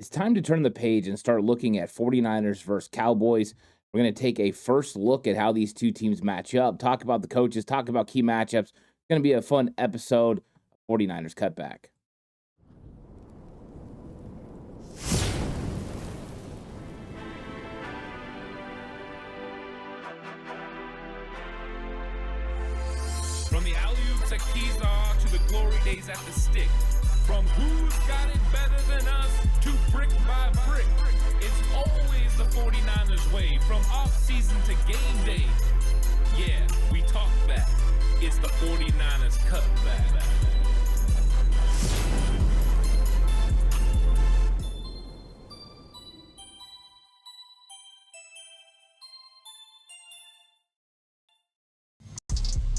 It's time to turn the page and start looking at 49ers versus Cowboys. We're going to take a first look at how these two teams match up, talk about the coaches, talk about key matchups. It's going to be a fun episode of 49ers Cutback. From the alley-oops at Kezar to the glory days at the stick. From who's got it better than us to brick by brick. It's always the 49ers way from off-season to game day. Yeah, we talk back. It's the 49ers Cutback.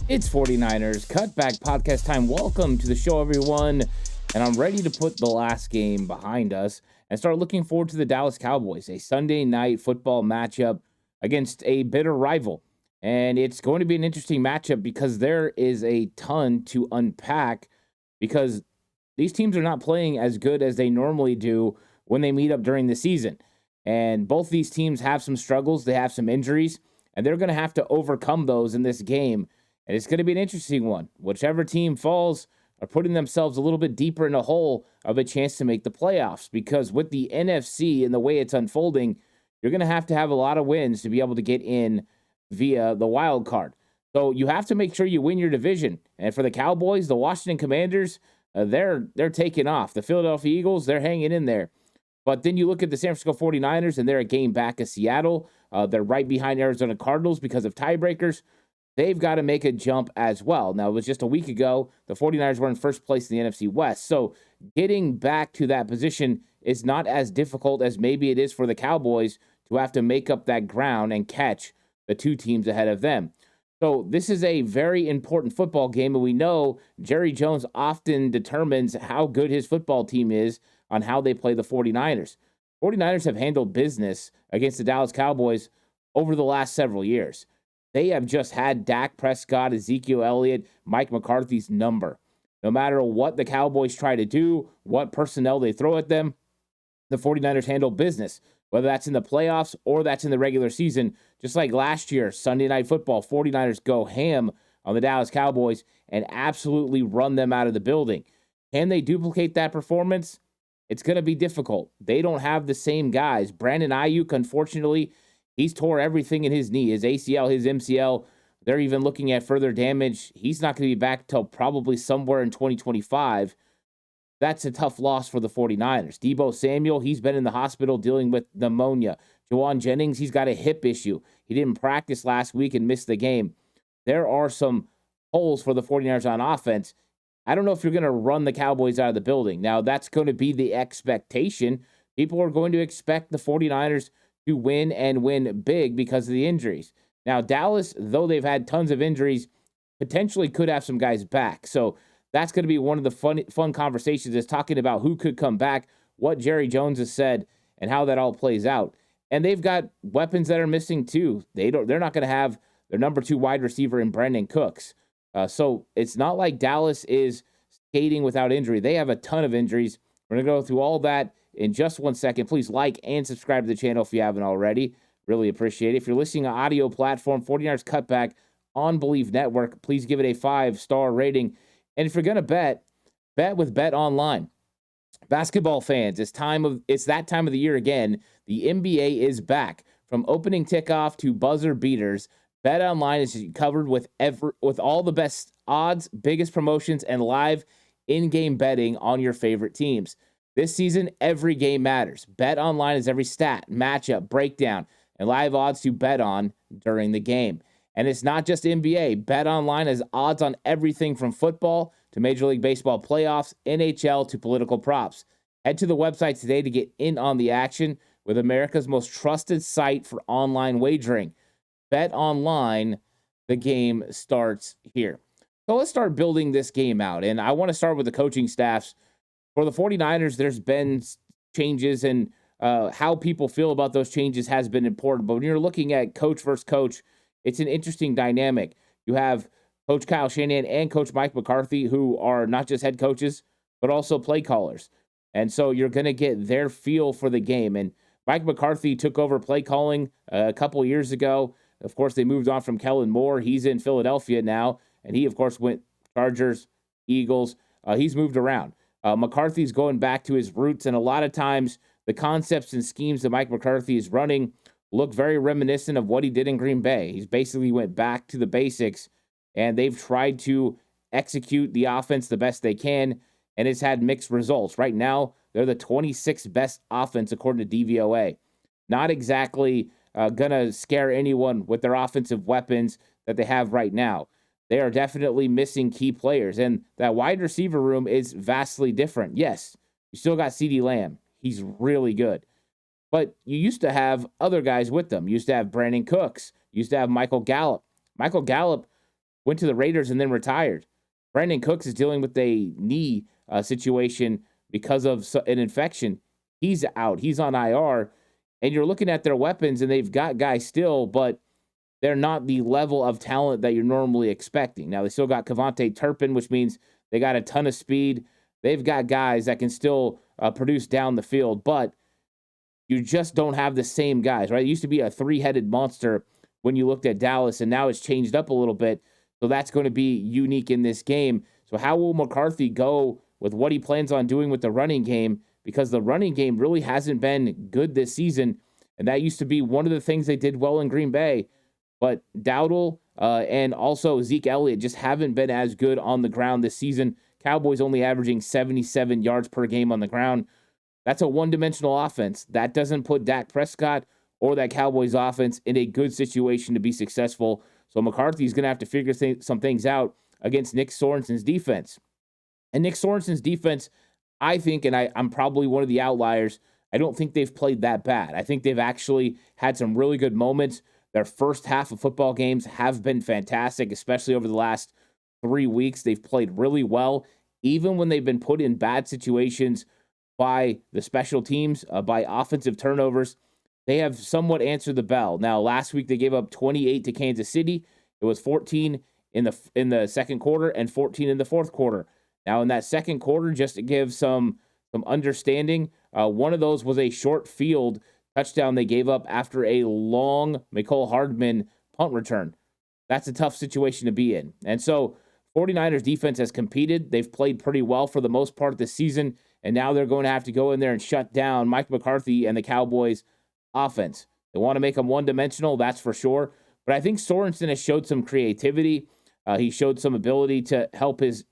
It's 49ers Cutback podcast time. Welcome to the show, everyone. And I'm ready to put the last game behind us and start looking forward to the Dallas Cowboys, a Sunday night football matchup against a bitter rival. And it's going to be an interesting matchup because there is a ton to unpack because these teams are not playing as good as they normally do when they meet up during the season. And both these teams have some struggles, they have some injuries, and they're going to have to overcome those in this game. And it's going to be an interesting one. Whichever team falls are putting themselves a little bit deeper in a hole of a chance to make the playoffs, because with the NFC and the way it's unfolding, you're going to have a lot of wins to be able to get in via the wild card. So you have to make sure you win your division. And for the Cowboys, the Washington Commanders, they're taking off. The Philadelphia Eagles, they're hanging in there. But then you look at the San Francisco 49ers, and they're a game back of Seattle. They're right behind Arizona Cardinals because of tiebreakers. They've got to make a jump as well. Now, it was just a week ago, the 49ers were in first place in the NFC West. So getting back to that position is not as difficult as maybe it is for the Cowboys to have to make up that ground and catch the two teams ahead of them. So this is a very important football game, and we know Jerry Jones often determines how good his football team is on how they play the 49ers. 49ers have handled business against the Dallas Cowboys over the last several years. They have just had Dak Prescott, Ezekiel Elliott, Mike McCarthy's number. No matter what the Cowboys try to do, what personnel they throw at them, the 49ers handle business, whether that's in the playoffs or that's in the regular season. Just like last year, Sunday Night Football, 49ers go ham on the Dallas Cowboys and absolutely run them out of the building. Can they duplicate that performance? It's going to be difficult. They don't have the same guys. Brandon Ayuk, unfortunately, he's tore everything in his knee, his ACL, his MCL. They're even looking at further damage. He's not going to be back till probably somewhere in 2025. That's a tough loss for the 49ers. Deebo Samuel, he's been in the hospital dealing with pneumonia. Juwan Jennings, he's got a hip issue. He didn't practice last week and missed the game. There are some holes for the 49ers on offense. I don't know if you're going to run the Cowboys out of the building. Now, that's going to be the expectation. People are going to expect the 49ers to win and win big because of the injuries. Now, Dallas, though they've had tons of injuries, potentially could have some guys back. So that's going to be one of the fun conversations, is talking about who could come back, what Jerry Jones has said, and how that all plays out. And they've got weapons that are missing too. They're not going to have their number 2 wide receiver in Brandon Cooks. So it's not like Dallas is skating without injury. They have a ton of injuries. We're going to go through all that in just 1 second. Please like and subscribe to the channel if you haven't already. Really appreciate it. If you're listening on audio platform, 49ers Cutback on Believe Network, please give it a 5-star rating. And if you're going to bet with Bet Online. Basketball fans, it's that time of the year again. The NBA is back. From opening kickoff to buzzer beaters, Bet Online is covered with all the best odds, biggest promotions, and live in-game betting on your favorite teams. This season, every game matters. Bet Online is every stat, matchup, breakdown, and live odds to bet on during the game. And it's not just NBA. Bet Online has odds on everything from football to Major League Baseball playoffs, NHL to political props. Head to the website today to get in on the action with America's most trusted site for online wagering. Bet Online, the game starts here. So let's start building this game out. And I want to start with the coaching staffs. For the 49ers, there's been changes, and how people feel about those changes has been important. But when you're looking at coach versus coach, it's an interesting dynamic. You have Coach Kyle Shanahan and Coach Mike McCarthy, who are not just head coaches, but also play callers. And so you're going to get their feel for the game. And Mike McCarthy took over play calling a couple years ago. Of course, they moved on from Kellen Moore. He's in Philadelphia now. And he, of course, went Chargers, Eagles. He's moved around. McCarthy's going back to his roots. And a lot of times, the concepts and schemes that Mike McCarthy is running look very reminiscent of what he did in Green Bay. He's basically went back to the basics, and they've tried to execute the offense the best they can, and it's had mixed results. Right now, they're the 26th best offense according to DVOA. Not exactly going to scare anyone with their offensive weapons that they have right now. They are definitely missing key players, and that wide receiver room is vastly different. Yes, you still got CeeDee Lamb. He's really good. But you used to have other guys with them. You used to have Brandon Cooks. You used to have Michael Gallup. Michael Gallup went to the Raiders and then retired. Brandon Cooks is dealing with a knee situation because of an infection. He's out. He's on IR. And you're looking at their weapons, and they've got guys still, but they're not the level of talent that you're normally expecting. Now, they still got Kevontae Turpin, which means they got a ton of speed. They've got guys that can still produce down the field, but you just don't have the same guys, right? It used to be a three-headed monster when you looked at Dallas, and now it's changed up a little bit. So that's going to be unique in this game. So how will McCarthy go with what he plans on doing with the running game? Because the running game really hasn't been good this season, and that used to be one of the things they did well in Green Bay. But Dowdle and also Zeke Elliott just haven't been as good on the ground this season. Cowboys only averaging 77 yards per game on the ground. That's a one-dimensional offense. That doesn't put Dak Prescott or that Cowboys offense in a good situation to be successful. So McCarthy's going to have to figure some things out against Nick Sorensen's defense. And Nick Sorensen's defense, I think, and I'm probably one of the outliers, I don't think they've played that bad. I think they've actually had some really good moments. Their first half of football games have been fantastic, especially over the last 3 weeks. They've played really well, even when they've been put in bad situations by the special teams, by offensive turnovers. They have somewhat answered the bell. Now, last week they gave up 28 to Kansas City. It was 14 in the second quarter and 14 in the fourth quarter. Now, in that second quarter, just to give some understanding, one of those was a short field touchdown they gave up after a long Mecole Hardman punt return. That's a tough situation to be in. And so 49ers defense has competed. They've played pretty well for the most part this season, and now they're going to have to go in there and shut down Mike McCarthy and the Cowboys offense. They want to make them one-dimensional, that's for sure. But I think Sorensen has showed some creativity. He showed some ability to help his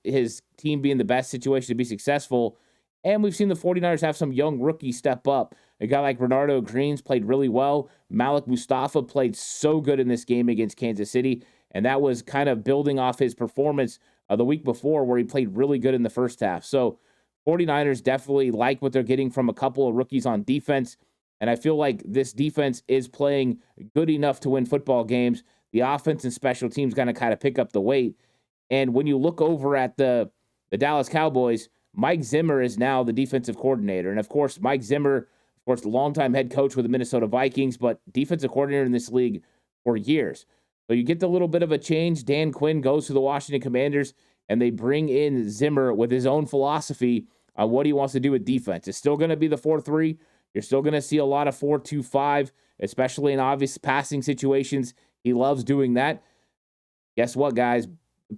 team be in the best situation to be successful. And we've seen the 49ers have some young rookies step up. A guy like Bernardo Green's played really well. Malik Mustafa played so good in this game against Kansas City, and that was kind of building off his performance the week before where he played really good in the first half. So 49ers definitely like what they're getting from a couple of rookies on defense, and I feel like this defense is playing good enough to win football games. The offense and special teams going to kind of pick up the weight. And when you look over at the Dallas Cowboys, Mike Zimmer is now the defensive coordinator. And, of course, Mike Zimmer, of course, longtime head coach with the Minnesota Vikings, but defensive coordinator in this league for years. So you get the little bit of a change. Dan Quinn goes to the Washington Commanders, and they bring in Zimmer with his own philosophy on what he wants to do with defense. It's still going to be the 4-3. You're still going to see a lot of 4-2-5, especially in obvious passing situations. He loves doing that. Guess what, guys?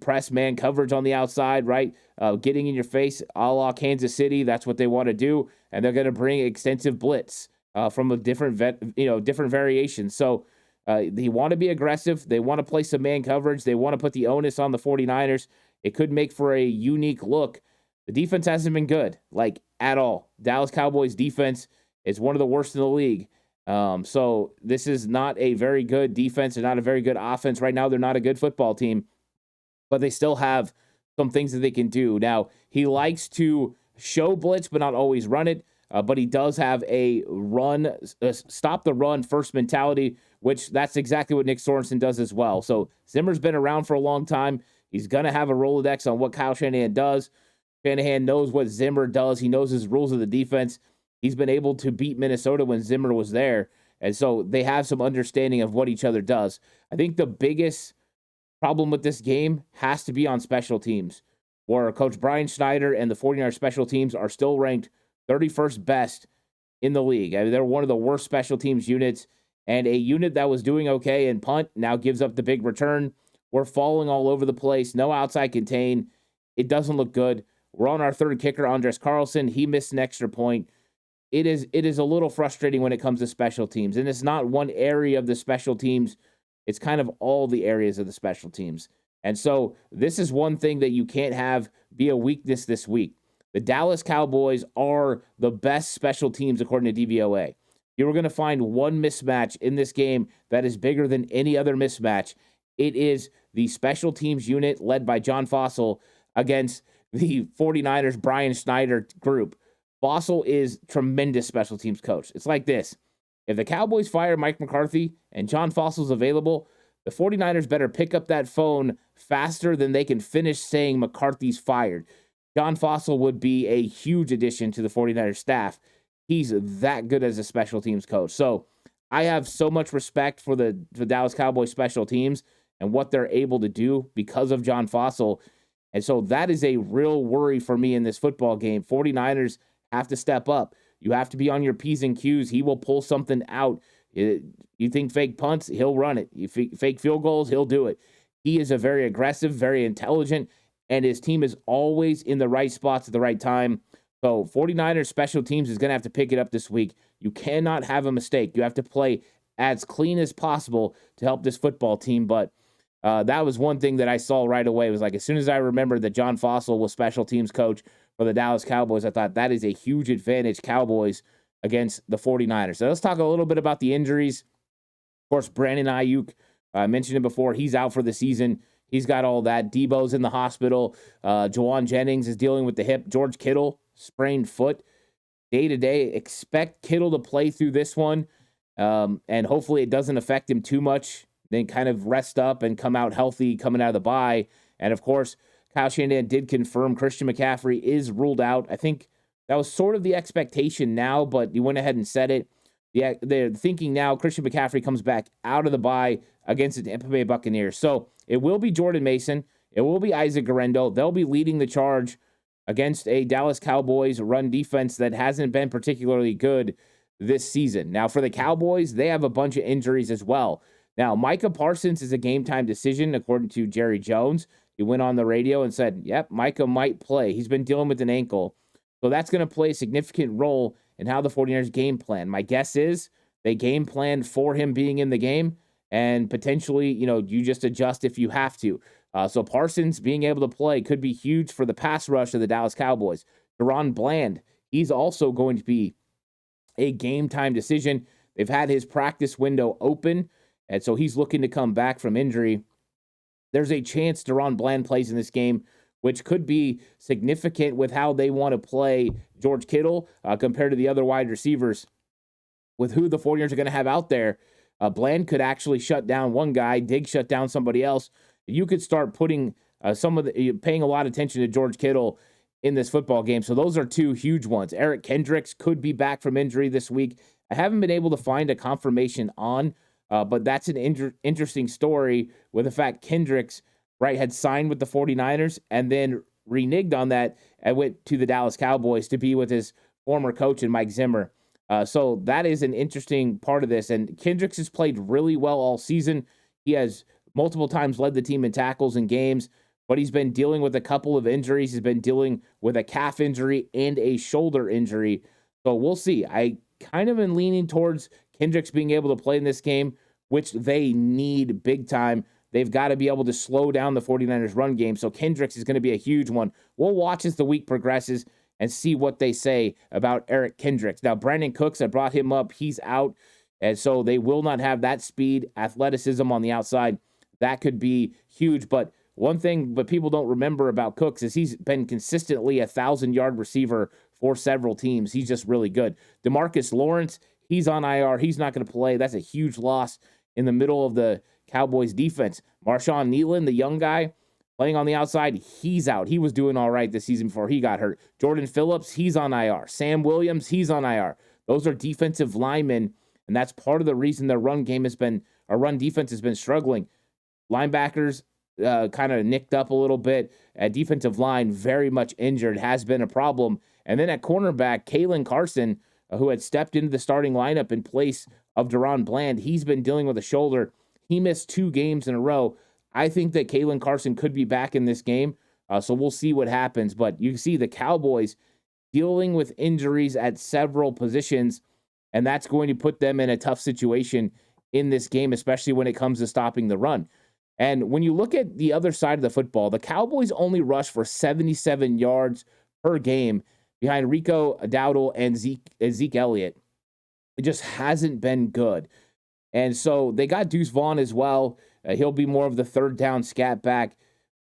Press man coverage on the outside, right? Getting in your face, a la Kansas City. That's what they want to do, and they're going to bring extensive blitz from a different variations. So they want to be aggressive. They want to play some man coverage. They want to put the onus on the 49ers. It could make for a unique look. The defense hasn't been good, like at all. Dallas Cowboys defense is one of the worst in the league. So this is not a very good defense and not a very good offense. Right now, they're not a good football team, but they still have some things that they can do. Now, he likes to show blitz, but not always run it. But he does have a stop the run first mentality, which that's exactly what Nick Sorensen does as well. So Zimmer's been around for a long time. He's going to have a Rolodex on what Kyle Shanahan does. Shanahan knows what Zimmer does. He knows his rules of the defense. He's been able to beat Minnesota when Zimmer was there. And so they have some understanding of what each other does. I think the biggest problem with this game has to be on special teams, where Coach Brian Schneider and the 49ers special teams are still ranked 31st best in the league. I mean, they're one of the worst special teams units, and a unit that was doing okay in punt now gives up the big return. We're falling all over the place. No outside contain. It doesn't look good. We're on our third kicker, Andres Carlson. He missed an extra point. It is a little frustrating when it comes to special teams, and it's not one area of the special teams. It's kind of all the areas of the special teams. And so this is one thing that you can't have be a weakness this week. The Dallas Cowboys are the best special teams according to DVOA. You were going to find one mismatch in this game that is bigger than any other mismatch. It is the special teams unit led by John Fossil against the 49ers Brian Schneider group. Fossil is tremendous special teams coach. It's like this. If the Cowboys fire Mike McCarthy and John Fossil's available, the 49ers better pick up that phone faster than they can finish saying McCarthy's fired. John Fossil would be a huge addition to the 49ers staff. He's that good as a special teams coach. So I have so much respect for the Dallas Cowboys special teams and what they're able to do because of John Fossil. And so that is a real worry for me in this football game. 49ers have to step up. You have to be on your P's and Q's. He will pull something out. You think fake punts, he'll run it. You fake field goals, he'll do it. He is a very aggressive, very intelligent, and his team is always in the right spots at the right time. So 49ers special teams is going to have to pick it up this week. You cannot have a mistake. You have to play as clean as possible to help this football team. But that was one thing that I saw right away. It was like as soon as I remembered that John Fossil was special teams coach for the Dallas Cowboys, I thought that is a huge advantage, Cowboys, against the 49ers. So let's talk a little bit about the injuries. Of course, Brandon Ayuk, I mentioned it before, he's out for the season. He's got all that. Debo's in the hospital. Juwan Jennings is dealing with the hip. George Kittle, sprained foot. Day-to-day, expect Kittle to play through this one, and hopefully it doesn't affect him too much. Then kind of rest up and come out healthy coming out of the bye. And, of course, Kyle Shanahan did confirm Christian McCaffrey is ruled out. I think that was sort of the expectation now, but he went ahead and said it. Yeah, they're thinking now Christian McCaffrey comes back out of the bye against the Tampa Bay Buccaneers. So it will be Jordan Mason. It will be Isaac Guerrero. They'll be leading the charge against a Dallas Cowboys run defense that hasn't been particularly good this season. Now, for the Cowboys, they have a bunch of injuries as well. Now, Micah Parsons is a game-time decision, according to Jerry Jones. He went on the radio and said, yep, Micah might play. He's been dealing with an ankle. So that's going to play a significant role in how the 49ers game plan. My guess is they game plan for him being in the game, and potentially, you just adjust if you have to. So Parsons being able to play could be huge for the pass rush of the Dallas Cowboys. Deron Bland, he's also going to be a game-time decision. They've had his practice window open, and so he's looking to come back from injury. There's a chance Deron Bland plays in this game, which could be significant with how they want to play George Kittle compared to the other wide receivers. With who the 49ers are going to have out there, Bland could actually shut down one guy, Diggs shut down somebody else. You could start putting paying a lot of attention to George Kittle in this football game. So those are two huge ones. Eric Kendricks could be back from injury this week. I haven't been able to find a confirmation on, but that's an interesting story with the fact Kendricks, had signed with the 49ers and then reneged on that and went to the Dallas Cowboys to be with his former coach and Mike Zimmer. So that is an interesting part of this. And Kendricks has played really well all season. He has multiple times led the team in tackles and games, but he's been dealing with a couple of injuries. He's been dealing with a calf injury and a shoulder injury. So we'll see. I kind of am leaning towards Kendricks being able to play in this game, which they need big time. They've got to be able to slow down the 49ers run game. So Kendricks is going to be a huge one. We'll watch as the week progresses and see what they say about Eric Kendricks. Now, Brandon Cooks, I brought him up. He's out. And so they will not have that speed, athleticism on the outside. That could be huge. But one thing but people don't remember about Cooks is he's been consistently a 1,000-yard receiver for several teams. He's just really good. DeMarcus Lawrence, he's on IR. He's not going to play. That's a huge loss in the middle of the Cowboys defense. Marshawn Nealon, the young guy, playing on the outside, he's out. He was doing all right this season before he got hurt. Jordan Phillips, he's on IR. Sam Williams, he's on IR. Those are defensive linemen, and that's part of the reason their run defense has been struggling. Linebackers kind of nicked up a little bit. Defensive line very much injured, has been a problem. And then at cornerback, Kalen Carson, who had stepped into the starting lineup in place of Deron Bland, he's been dealing with a shoulder. He missed 2 games in a row. I think that Kalen Carson could be back in this game, so we'll see what happens. But you see the Cowboys dealing with injuries at several positions, and that's going to put them in a tough situation in this game, especially when it comes to stopping the run. And when you look at the other side of the football, the Cowboys only rush for 77 yards per game behind Rico Dowdle and Zeke Elliott. It just hasn't been good. And so they got Deuce Vaughn as well. He'll be more of the third down scat back.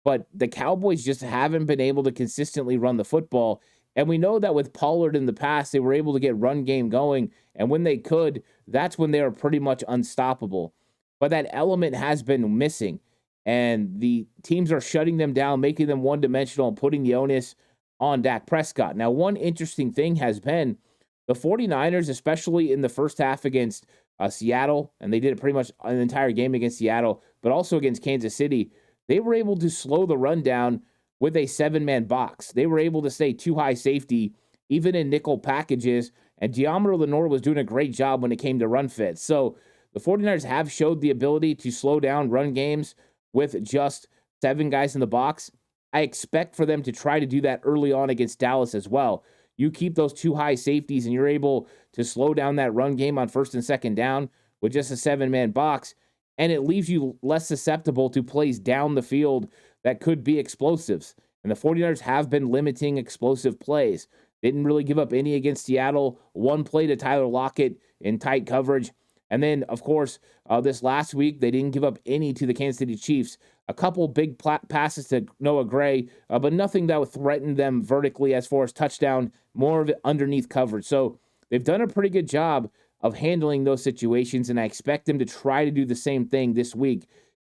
But the Cowboys just haven't been able to consistently run the football. And we know that with Pollard in the past, they were able to get run game going. And when they could, that's when they were pretty much unstoppable. But that element has been missing. And the teams are shutting them down, making them one-dimensional, and putting the onus on Dak Prescott. Now, one interesting thing has been the 49ers, especially in the first half against Seattle, and they did it pretty much an entire game against Seattle, but also against Kansas City, they were able to slow the run down with a 7-man box. They were able to stay too high safety, even in nickel packages, and Giamaro Lenore was doing a great job when it came to run fits. So the 49ers have showed the ability to slow down run games with just 7 guys in the box. I expect for them to try to do that early on against Dallas as well. You keep those 2 high safeties and you're able to slow down that run game on first and second down with just a 7-man box, and it leaves you less susceptible to plays down the field that could be explosives. And the 49ers have been limiting explosive plays. Didn't really give up any against Seattle. 1 play to Tyler Lockett in tight coverage. And then, of course, this last week, they didn't give up any to the Kansas City Chiefs. A couple big passes to Noah Gray, but nothing that would threaten them vertically as far as touchdown, more of it underneath coverage. So they've done a pretty good job of handling those situations, and I expect them to try to do the same thing this week.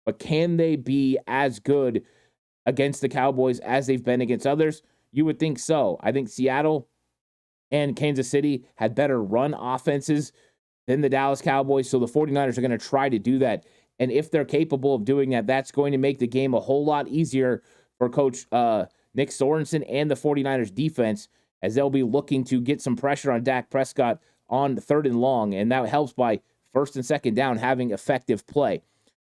But can they be as good against the Cowboys as they've been against others? You would think so. I think Seattle and Kansas City had better run offenses than the Dallas Cowboys, so the 49ers are going to try to do that. And if they're capable of doing that, that's going to make the game a whole lot easier for Coach Nick Sorensen and the 49ers defense, as they'll be looking to get some pressure on Dak Prescott on 3rd and long, and that helps by first and second down having effective play.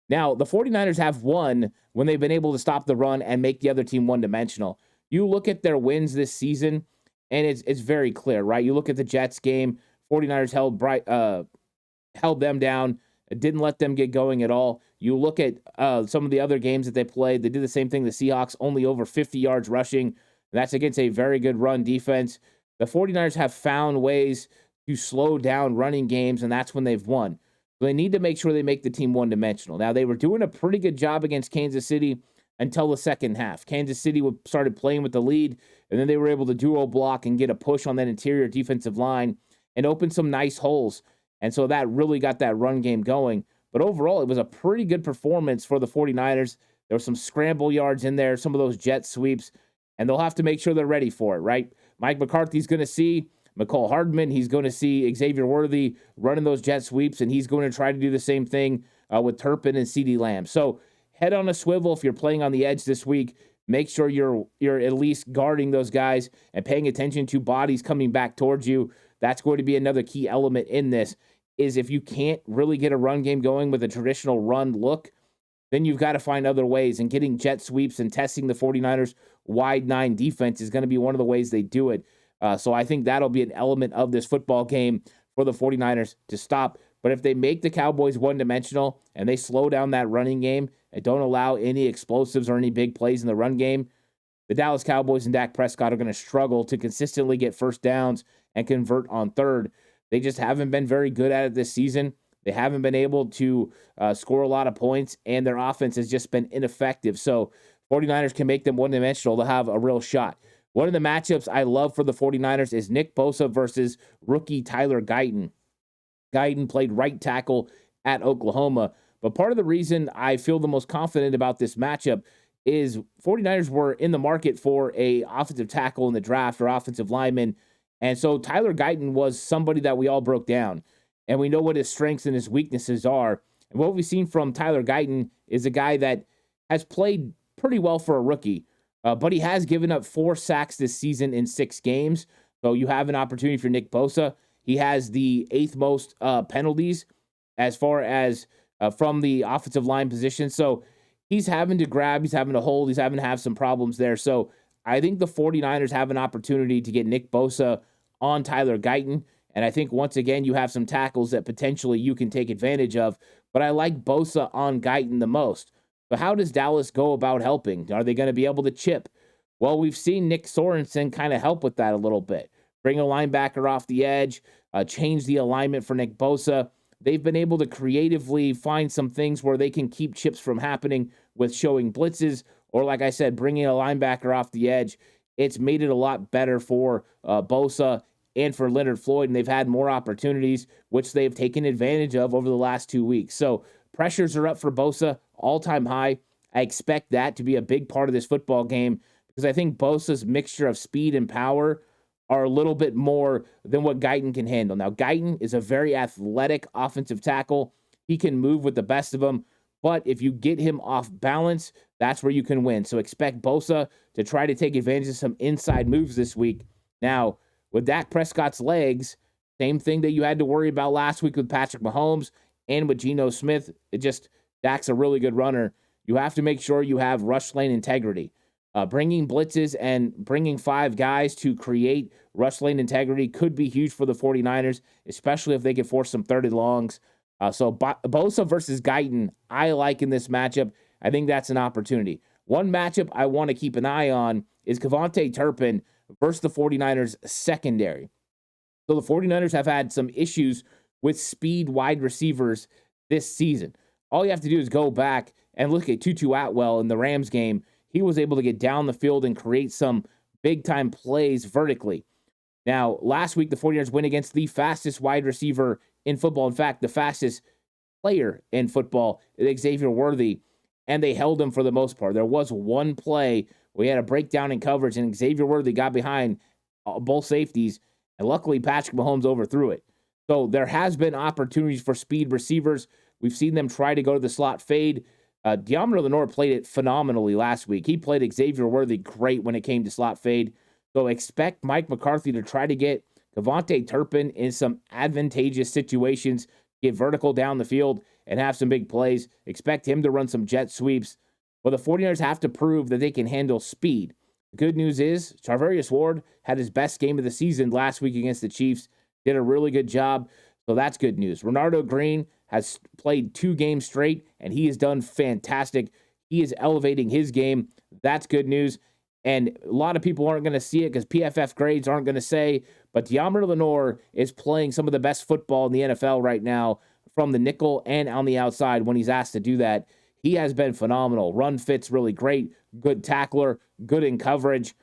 Now, the 49ers have won when they've been able to stop the run and make the other team one-dimensional. You look at their wins this season, and it's very clear, right? You look at the Jets game, 49ers held them down, didn't let them get going at all. You look at some of the other games that they played, they did the same thing. The Seahawks only over 50 yards rushing, and that's against a very good run defense. The 49ers have found ways to slow down running games, and that's when they've won. So they need to make sure they make the team one-dimensional. Now, they were doing a pretty good job against Kansas City until the second half. Kansas City started playing with the lead, and then they were able to duo block and get a push on that interior defensive line and open some nice holes. And so that really got that run game going. But overall, it was a pretty good performance for the 49ers. There were some scramble yards in there, some of those jet sweeps, and they'll have to make sure they're ready for it, right? Mike McCarthy's going to see McCall Hardman. He's going to see Xavier Worthy running those jet sweeps, and he's going to try to do the same thing with Turpin and CeeDee Lamb. So head on a swivel if you're playing on the edge this week. Make sure you're at least guarding those guys and paying attention to bodies coming back towards you. That's going to be another key element in this, is if you can't really get a run game going with a traditional run look, then you've got to find other ways. And getting jet sweeps and testing the 49ers wide 9 defense is going to be one of the ways they do it. So I think that'll be an element of this football game for the 49ers to stop. But if they make the Cowboys one-dimensional and they slow down that running game and don't allow any explosives or any big plays in the run game, the Dallas Cowboys and Dak Prescott are going to struggle to consistently get first downs and convert on third. They just haven't been very good at it this season. They haven't been able to score a lot of points, and their offense has just been ineffective. So 49ers can make them one-dimensional to have a real shot. One of the matchups I love for the 49ers is Nick Bosa versus rookie Tyler Guyton. Guyton played right tackle at Oklahoma. But part of the reason I feel the most confident about this matchup is 49ers were in the market for a offensive tackle in the draft or offensive lineman. And so Tyler Guyton was somebody that we all broke down. And we know what his strengths and his weaknesses are. And what we've seen from Tyler Guyton is a guy that has played pretty well for a rookie. But he has given up 4 sacks this season in 6 games. So you have an opportunity for Nick Bosa. He has the 8th most penalties as far as from the offensive line position. So he's having to grab, he's having to hold, he's having to have some problems there. So I think the 49ers have an opportunity to get Nick Bosa on Tyler Guyton. And I think once again, you have some tackles that potentially you can take advantage of. But I like Bosa on Guyton the most. But how does Dallas go about helping? Are they going to be able to chip? Well, we've seen Nick Sorensen kind of help with that a little bit. Bring a linebacker off the edge, change the alignment for Nick Bosa. They've been able to creatively find some things where they can keep chips from happening with showing blitzes, or like I said, bringing a linebacker off the edge. It's made it a lot better for Bosa and for Leonard Floyd, and they've had more opportunities, which they've taken advantage of over the last 2 weeks. So pressures are up for Bosa, all-time high. I expect that to be a big part of this football game because I think Bosa's mixture of speed and power are a little bit more than what Guyton can handle. Now, Guyton is a very athletic offensive tackle. He can move with the best of them, but if you get him off balance, that's where you can win. So expect Bosa to try to take advantage of some inside moves this week. Now, with Dak Prescott's legs, same thing that you had to worry about last week with Patrick Mahomes and with Geno Smith. Dak's a really good runner. You have to make sure you have rush lane integrity. Bringing blitzes and bringing 5 guys to create rush lane integrity could be huge for the 49ers, especially if they can force some 30 longs. So Bosa versus Guyton, I like in this matchup. I think that's an opportunity. One matchup I want to keep an eye on is Kevontae Turpin versus the 49ers secondary. So the 49ers have had some issues with speed wide receivers this season. All you have to do is go back and look at Tutu Atwell in the Rams game. He was able to get down the field and create some big-time plays vertically. Now, last week, the 49ers went against the fastest wide receiver in football. In fact, the fastest player in football, Xavier Worthy, and they held him for the most part. There was one play where he had a breakdown in coverage, and Xavier Worthy got behind both safeties, and luckily Patrick Mahomes overthrew it. So there has been opportunities for speed receivers. We've seen them try to go to the slot fade. Deommodore Lenoir played it phenomenally last week. He played Xavier Worthy great when it came to slot fade. So expect Mike McCarthy to try to get Kevontae Turpin in some advantageous situations, get vertical down the field, and have some big plays. Expect him to run some jet sweeps. Well, the 49ers have to prove that they can handle speed. The good news is Charvarius Ward had his best game of the season last week against the Chiefs. Did a really good job. So that's good news. Renardo Green has played 2 games straight, and he has done fantastic. He is elevating his game. That's good news. And a lot of people aren't going to see it because PFF grades aren't going to say, but Deommodore Lenoir is playing some of the best football in the NFL right now from the nickel and on the outside when he's asked to do that. He has been phenomenal. Run fits really great. Good tackler. Good in coverage.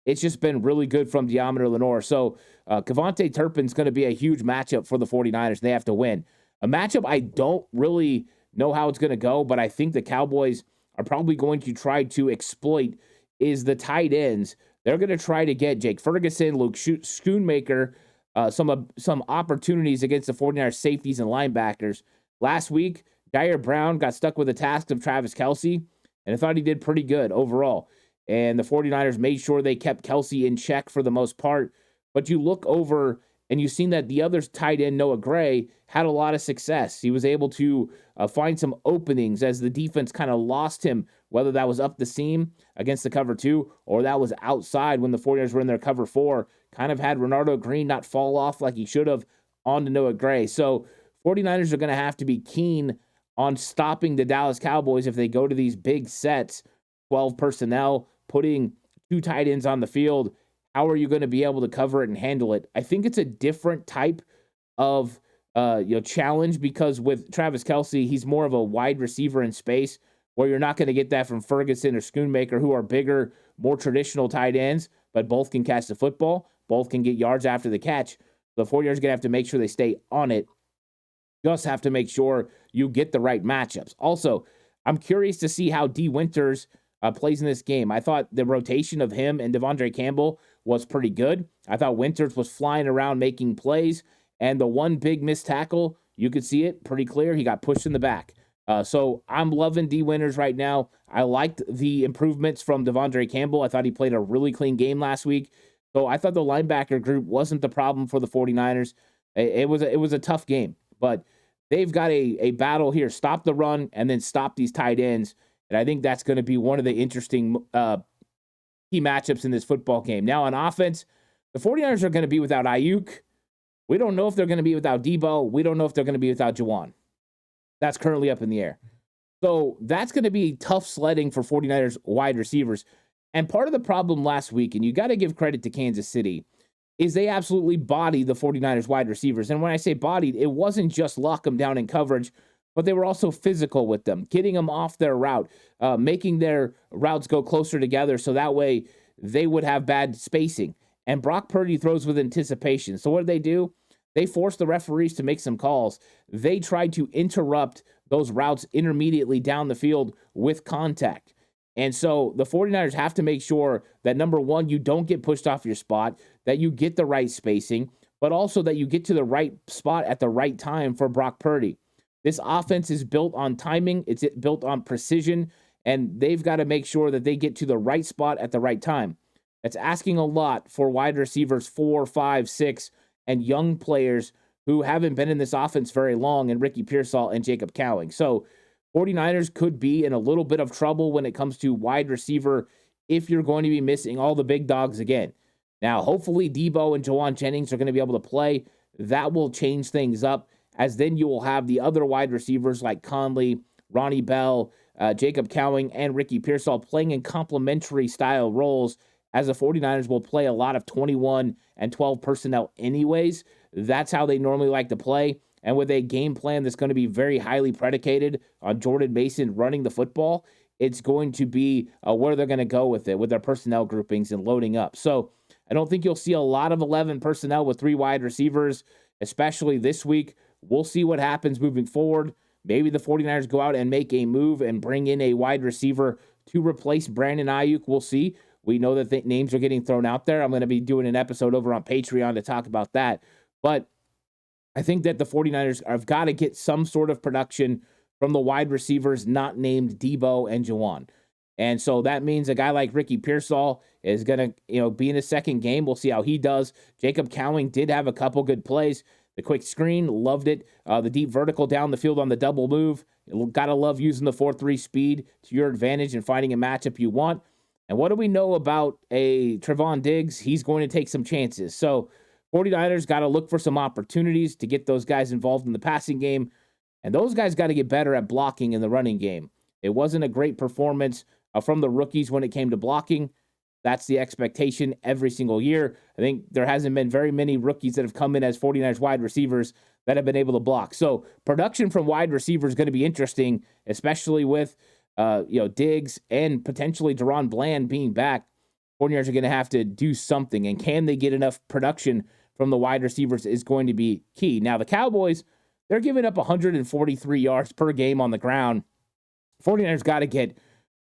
It's just been really good from Deommodore Lenoir. So Kevontae Turpin's going to be a huge matchup for the 49ers. They have to win. A matchup I don't really know how it's going to go, but I think the Cowboys are probably going to try to exploit is the tight ends. They're going to try to get Jake Ferguson, Luke Schoonmaker, some opportunities against the 49ers safeties and linebackers. Last week, Jair Brown got stuck with the task of Travis Kelce, and I thought he did pretty good overall. And the 49ers made sure they kept Kelce in check for the most part. But you look over and you've seen that the other tight end, Noah Gray, had a lot of success. He was able to find some openings as the defense kind of lost him, whether that was up the seam against the cover 2 or that was outside when the 49ers were in their cover 4. Kind of had Renardo Green not fall off like he should have onto Noah Gray. So 49ers are going to have to be keen on stopping the Dallas Cowboys if they go to these big sets, 12 personnel, putting 2 tight ends on the field. How are you going to be able to cover it and handle it? I think it's a different type of challenge because with Travis Kelce, he's more of a wide receiver in space where you're not going to get that from Ferguson or Schoonmaker, who are bigger, more traditional tight ends, but both can catch the football. Both can get yards after the catch. The 49ers are going to have to make sure they stay on it. Just have to make sure you get the right matchups. Also, I'm curious to see how D. Winters plays in this game. I thought the rotation of him and Devondre Campbell was pretty good. I thought Winters was flying around making plays, and the one big missed tackle, you could see it pretty clear. He got pushed in the back. So I'm loving D. Winters right now. I liked the improvements from Devondre Campbell. I thought he played a really clean game last week. So I thought the linebacker group wasn't the problem for the 49ers. It was a tough game, but they've got a battle here. Stop the run and then stop these tight ends. And I think that's going to be one of the interesting key matchups in this football game. Now on offense, the 49ers are going to be without Ayuk. We don't know if they're going to be without Debo. We don't know if they're going to be without Juwan. That's currently up in the air. So that's going to be tough sledding for 49ers wide receivers. And part of the problem last week, and you got to give credit to Kansas City, is they absolutely bodied the 49ers wide receivers. And when I say bodied, it wasn't just lock them down in coverage, but they were also physical with them, getting them off their route, making their routes go closer together so that way they would have bad spacing. And Brock Purdy throws with anticipation. So what do? They forced the referees to make some calls. They tried to interrupt those routes intermediately down the field with contact. And so the 49ers have to make sure that, number one, you don't get pushed off your spot, that you get the right spacing, but also that you get to the right spot at the right time for Brock Purdy. This offense is built on timing. It's built on precision, and they've got to make sure that they get to the right spot at the right time. That's asking a lot for wide receivers 4, 5, 6, and young players who haven't been in this offense very long, and Ricky Pearsall and Jacob Cowing. So 49ers could be in a little bit of trouble when it comes to wide receiver if you're going to be missing all the big dogs again. Now, hopefully Debo and Juwan Jennings are going to be able to play. That will change things up, as then you will have the other wide receivers like Conley, Ronnie Bell, Jacob Cowing, and Ricky Pearsall playing in complementary style roles, as the 49ers will play a lot of 21 and 12 personnel anyways. That's how they normally like to play. And with a game plan that's going to be very highly predicated on Jordan Mason running the football, it's going to be where they're going to go with it, with their personnel groupings and loading up. So I don't think you'll see a lot of 11 personnel with 3 wide receivers, especially this week. We'll see what happens moving forward. Maybe the 49ers go out and make a move and bring in a wide receiver to replace Brandon Ayuk. We'll see. We know that names are getting thrown out there. I'm going to be doing an episode over on Patreon to talk about that. But I think that the 49ers have got to get some sort of production from the wide receivers not named Debo and Juwan. And so that means a guy like Ricky Pearsall is going to, be in his second game. We'll see how he does. Jacob Cowing did have a couple good plays. The quick screen, loved it. The deep vertical down the field on the double move. Got to love using the 4-3 speed to your advantage and finding a matchup you want. And what do we know about a Trevon Diggs? He's going to take some chances. So 49ers got to look for some opportunities to get those guys involved in the passing game. And those guys got to get better at blocking in the running game. It wasn't a great performance from the rookies when it came to blocking. That's the expectation every single year. I think there hasn't been very many rookies that have come in as 49ers wide receivers that have been able to block. So production from wide receivers is going to be interesting, especially with Diggs and potentially Deron Bland being back. 49ers are going to have to do something. And can they get enough production from the wide receivers is going to be key. Now, the Cowboys, they're giving up 143 yards per game on the ground. 49ers got to get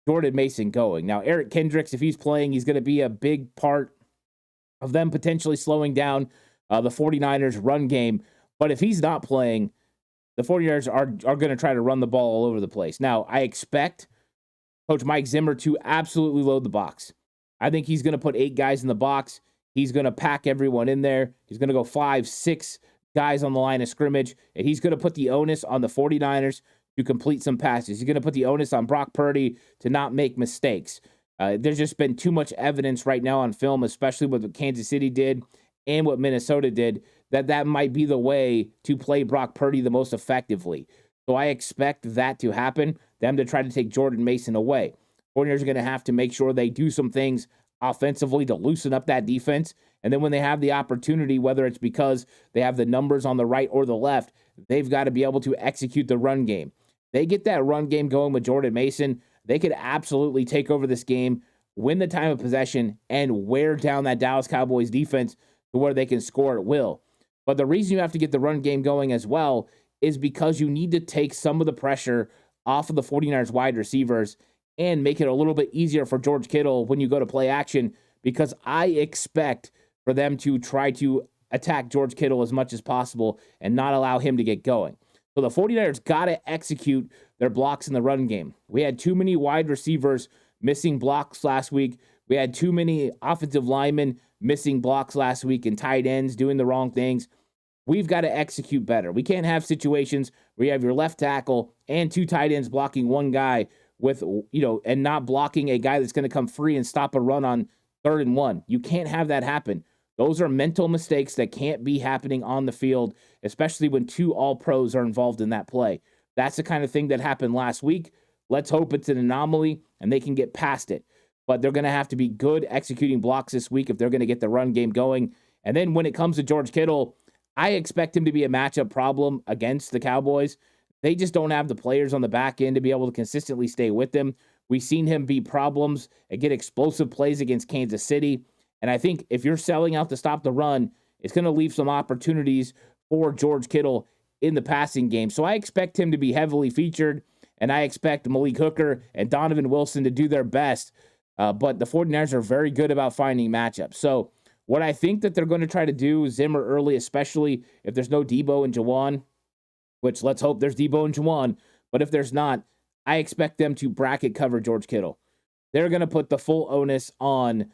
Jordan Mason going. Now, Eric Kendricks, if he's playing, he's going to be a big part of them potentially slowing down the 49ers run game. But if he's not playing, the 49ers are going to try to run the ball all over the place. Now, I expect Coach Mike Zimmer to absolutely load the box. I think he's going to put 8 guys in the box. He's going to pack everyone in there. He's going to go 5, 6 guys on the line of scrimmage, and he's going to put the onus on the 49ers to complete some passes. He's going to put the onus on Brock Purdy to not make mistakes. There's just been too much evidence right now on film, especially what Kansas City did and what Minnesota did, that might be the way to play Brock Purdy the most effectively. So I expect that to happen, them to try to take Jordan Mason away. 49ers are going to have to make sure they do some things offensively to loosen up that defense. And then when they have the opportunity, whether it's because they have the numbers on the right or the left, they've got to be able to execute the run game. They get that run game going with Jordan Mason, they could absolutely take over this game, win the time of possession, and wear down that Dallas Cowboys defense to where they can score at will. But the reason you have to get the run game going as well is because you need to take some of the pressure off of the 49ers wide receivers and make it a little bit easier for George Kittle when you go to play action, because I expect for them to try to attack George Kittle as much as possible and not allow him to get going. So the 49ers got to execute their blocks in the run game. We had too many wide receivers missing blocks last week. We had too many offensive linemen missing blocks last week and tight ends doing the wrong things. We've got to execute better. We can't have situations where you have your left tackle and 2 tight ends blocking one guy with, and not blocking a guy that's going to come free and stop a run on 3rd and 1. You can't have that happen. Those are mental mistakes that can't be happening on the field, especially when 2 all-pros are involved in that play. That's the kind of thing that happened last week. Let's hope it's an anomaly and they can get past it. But they're going to have to be good executing blocks this week if they're going to get the run game going. And then when it comes to George Kittle, I expect him to be a matchup problem against the Cowboys. They just don't have the players on the back end to be able to consistently stay with them. We've seen him be problems and get explosive plays against Kansas City. And I think if you're selling out to stop the run, it's going to leave some opportunities for George Kittle in the passing game. So I expect him to be heavily featured, and I expect Malik Hooker and Donovan Wilson to do their best. But the 49ers are very good about finding matchups. So what I think that they're going to try to do, Zimmer early, especially if there's no Debo and Jawan, which let's hope there's Debo and Jawan, but if there's not, I expect them to bracket cover George Kittle. They're going to put the full onus on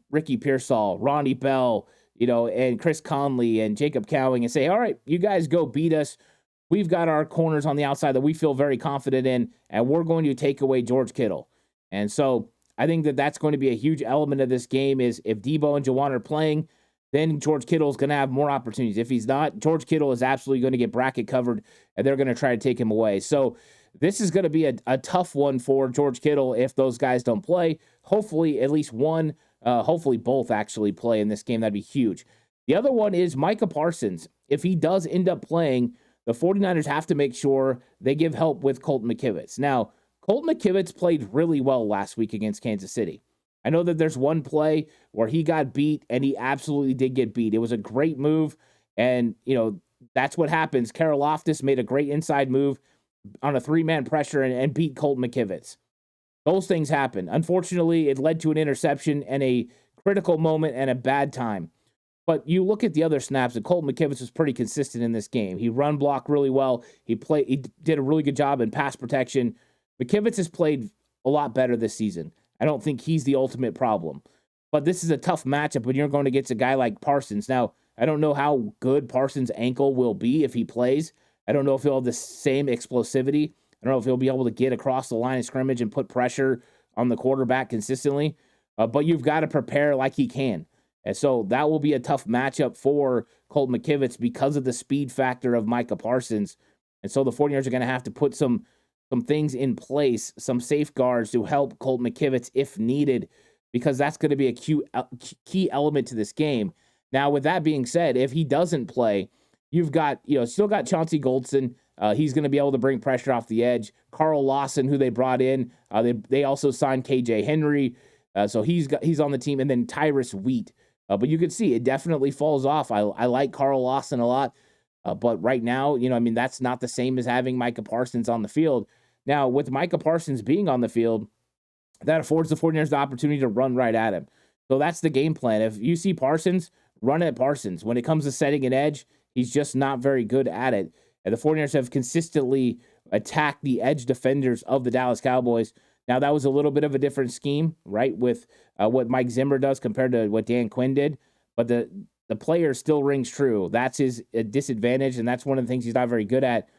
Ricky Pearsall, Ronnie Bell, and Chris Conley and Jacob Cowing and say, all right, you guys go beat us. We've got our corners on the outside that we feel very confident in, and we're going to take away George Kittle. And so I think that that's going to be a huge element of this game is if Debo and Jawan are playing, then George Kittle is going to have more opportunities. If he's not, George Kittle is absolutely going to get bracket covered, and they're going to try to take him away. So this is going to be a tough one for George Kittle if those guys don't play. Hopefully at least one, hopefully both actually play in this game. That'd be huge. The other one is Micah Parsons. If he does end up playing, the 49ers have to make sure they give help with Colton McKivitz. Now, Colton McKivitz played really well last week against Kansas City. I know that there's one play where he got beat, and he absolutely did get beat. It was a great move, and, that's what happens. Karlaftis made a great inside move on a 3-man pressure and beat Colton McKivitz. Those things happen. Unfortunately, it led to an interception and a critical moment and a bad time. But you look at the other snaps, and Colton McKivitz was pretty consistent in this game. He run blocked really well. He did a really good job in pass protection. McKivitz has played a lot better this season. I don't think he's the ultimate problem. But this is a tough matchup when you're going against a guy like Parsons. Now, I don't know how good Parsons' ankle will be if he plays. I don't know if he'll have the same explosivity. I don't know if he'll be able to get across the line of scrimmage and put pressure on the quarterback consistently. But you've got to prepare like he can. And so that will be a tough matchup for Colton McKivitz because of the speed factor of Micah Parsons. And so the 49ers are going to have to put some things in place, some safeguards to help Colton McKivitz if needed, because that's going to be a key element to this game. Now, with that being said, if he doesn't play, you've got, still got Chauncey Goldston. He's going to be able to bring pressure off the edge. Carl Lawson, who they brought in, they also signed KJ Henry. So he's on the team. And then Tyrus Wheat. But you can see it definitely falls off. I like Carl Lawson a lot. But right now, that's not the same as having Micah Parsons on the field. Now, with Micah Parsons being on the field, that affords the 49ers the opportunity to run right at him. So that's the game plan. If you see Parsons, run at Parsons. When it comes to setting an edge, he's just not very good at it. And the 49ers have consistently attacked the edge defenders of the Dallas Cowboys. Now, that was a little bit of a different scheme, right, with what Mike Zimmer does compared to what Dan Quinn did. But the player still rings true. That's his disadvantage, and that's one of the things he's not very good at.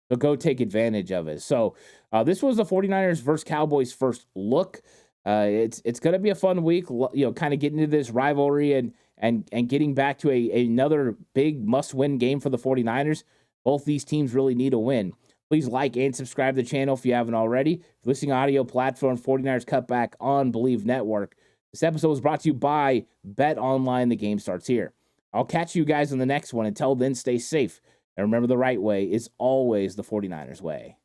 So go take advantage of it. So this was the 49ers versus Cowboys first look. It's going to be a fun week, kind of getting into this rivalry and getting back to another big must-win game for the 49ers. Both these teams really need a win. Please like and subscribe to the channel if you haven't already. If you're listening audio platform, 49ers Cutback on Believe Network. This episode was brought to you by Bet Online. The game starts here. I'll catch you guys on the next one. Until then, stay safe. And remember, the right way is always the 49ers way.